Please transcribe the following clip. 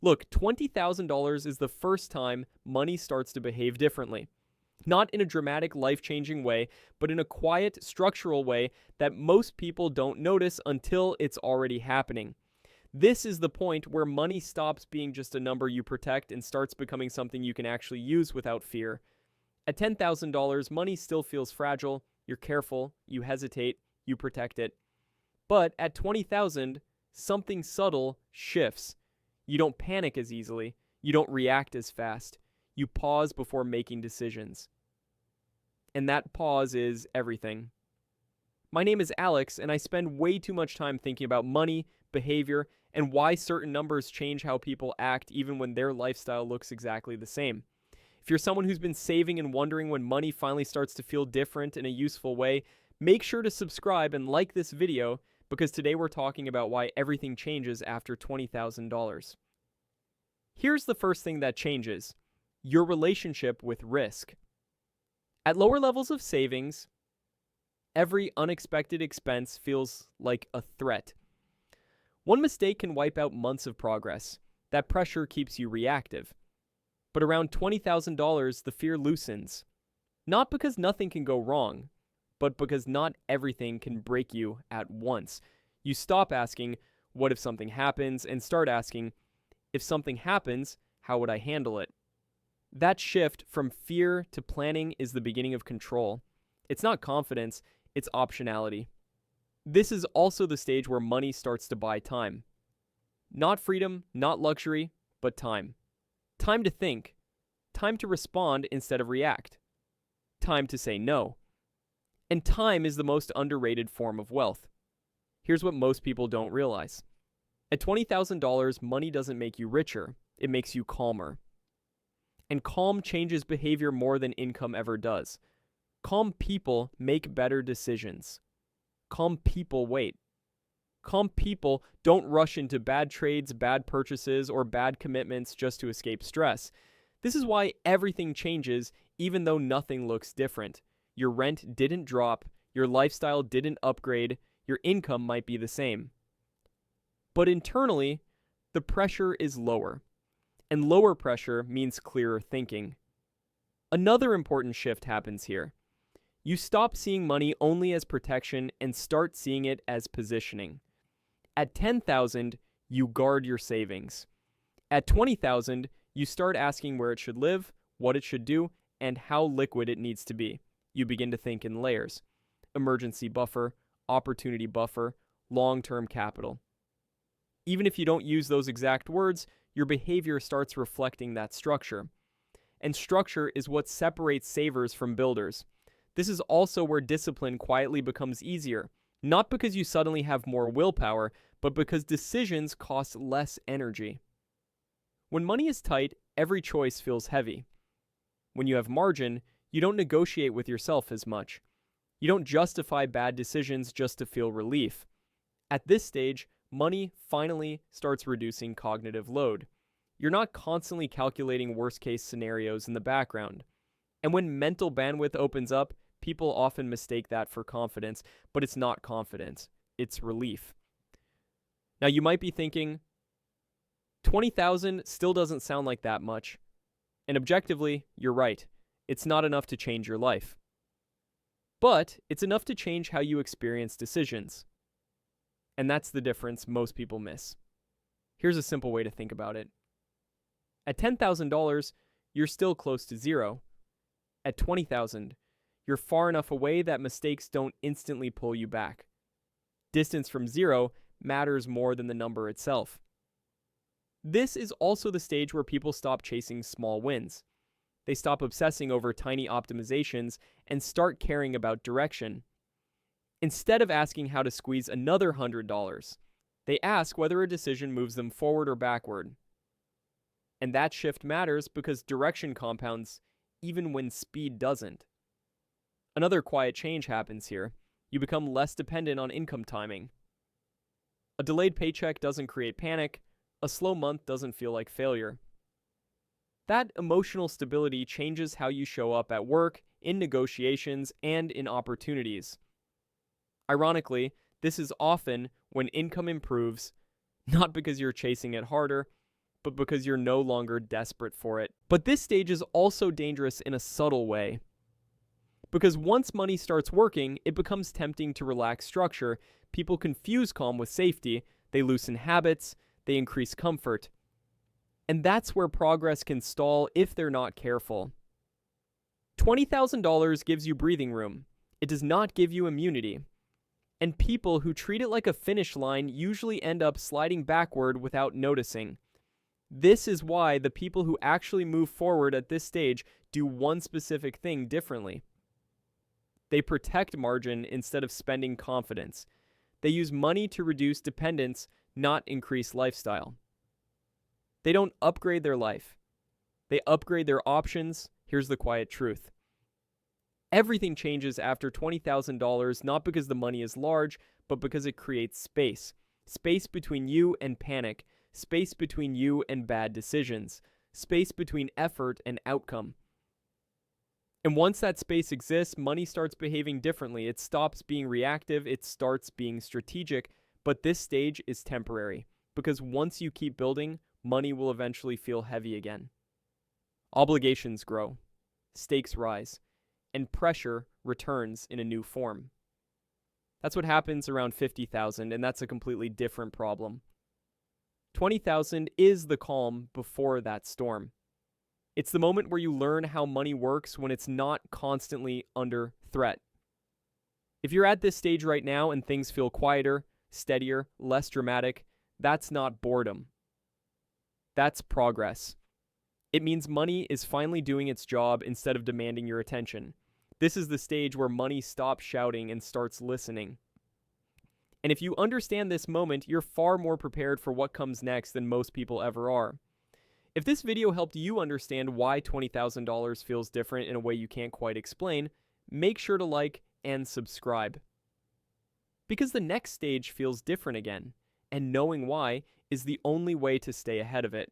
Look, $20,000 is the first time money starts to behave differently. Not in a dramatic, life-changing way, but in a quiet, structural way that most people don't notice until it's already happening. This is the point where money stops being just a number you protect and starts becoming something you can actually use without fear. At $10,000, money still feels fragile. You're careful, you hesitate, you protect it. But at 20,000, something subtle shifts. You don't panic as easily. You don't react as fast. You pause before making decisions. And that pause is everything. My name is Alex, and I spend way too much time thinking about money, behavior, and why certain numbers change how people act even when their lifestyle looks exactly the same. If you're someone who's been saving and wondering when money finally starts to feel different in a useful way, make sure to subscribe and like this video, because today we're talking about why everything changes after $20,000. Here's the first thing that changes: your relationship with risk. At lower levels of savings, every unexpected expense feels like a threat. One mistake can wipe out months of progress. That pressure keeps you reactive. But around $20,000, the fear loosens. Not because nothing can go wrong, but because not everything can break you at once. You stop asking, what if something happens, and start asking, if something happens, how would I handle it? That shift from fear to planning is the beginning of control. It's not confidence, it's optionality. This is also the stage where money starts to buy time. Not freedom, not luxury, but time. Time to think. Time to respond instead of react. Time to say no. And time is the most underrated form of wealth. Here's what most people don't realize. At $20,000, money doesn't make you richer, it makes you calmer. And calm changes behavior more than income ever does. Calm people make better decisions. Calm people wait. Calm people don't rush into bad trades, bad purchases, or bad commitments just to escape stress. This is why everything changes even though nothing looks different. Your rent didn't drop, your lifestyle didn't upgrade, your income might be the same. But internally, the pressure is lower. And lower pressure means clearer thinking. Another important shift happens here. You stop seeing money only as protection and start seeing it as positioning. At $10,000, you guard your savings. At $20,000, you start asking where it should live, what it should do, and how liquid it needs to be. You begin to think in layers: emergency buffer, opportunity buffer, long-term capital. Even if you don't use those exact words, your behavior starts reflecting that structure. And structure is what separates savers from builders. This is also where discipline quietly becomes easier, not because you suddenly have more willpower, but because decisions cost less energy. When money is tight, every choice feels heavy. When you have margin, you don't negotiate with yourself as much. You don't justify bad decisions just to feel relief. At this stage, money finally starts reducing cognitive load. You're not constantly calculating worst-case scenarios in the background. And when mental bandwidth opens up, people often mistake that for confidence, but it's not confidence, it's relief. Now you might be thinking, 20,000 still doesn't sound like that much. And objectively, you're right. It's not enough to change your life. But it's enough to change how you experience decisions. And that's the difference most people miss. Here's a simple way to think about it. At $10,000, you're still close to zero. At $20,000, you're far enough away that mistakes don't instantly pull you back. Distance from zero matters more than the number itself. This is also the stage where people stop chasing small wins. They stop obsessing over tiny optimizations and start caring about direction. Instead of asking how to squeeze another $100, they ask whether a decision moves them forward or backward. And that shift matters because direction compounds even when speed doesn't. Another quiet change happens here. You become less dependent on income timing. A delayed paycheck doesn't create panic. A slow month doesn't feel like failure. That emotional stability changes how you show up at work, in negotiations, and in opportunities. Ironically, this is often when income improves, not because you're chasing it harder, but because you're no longer desperate for it. But this stage is also dangerous in a subtle way. Because once money starts working, it becomes tempting to relax structure. People confuse calm with safety, they loosen habits, they increase comfort. And that's where progress can stall if they're not careful. $20,000 gives you breathing room. It does not give you immunity. And people who treat it like a finish line usually end up sliding backward without noticing. This is why the people who actually move forward at this stage do one specific thing differently. They protect margin instead of spending confidence. They use money to reduce dependence, not increase lifestyle. They don't upgrade their life. They upgrade their options. Here's the quiet truth. Everything changes after $20,000, not because the money is large, but because it creates space. Space between you and panic. Space between you and bad decisions. Space between effort and outcome. And once that space exists, money starts behaving differently. It stops being reactive, it starts being strategic. But this stage is temporary, because once you keep building, money will eventually feel heavy again. Obligations grow, stakes rise, and pressure returns in a new form. That's what happens around 50,000, and that's a completely different problem. 20,000 is the calm before that storm. It's the moment where you learn how money works when it's not constantly under threat. If you're at this stage right now and things feel quieter, steadier, less dramatic, that's not boredom. That's progress. It means money is finally doing its job instead of demanding your attention. This is the stage where money stops shouting and starts listening. And if you understand this moment, you're far more prepared for what comes next than most people ever are. If this video helped you understand why $20,000 feels different in a way you can't quite explain, make sure to like and subscribe. Because the next stage feels different again, and knowing why is the only way to stay ahead of it.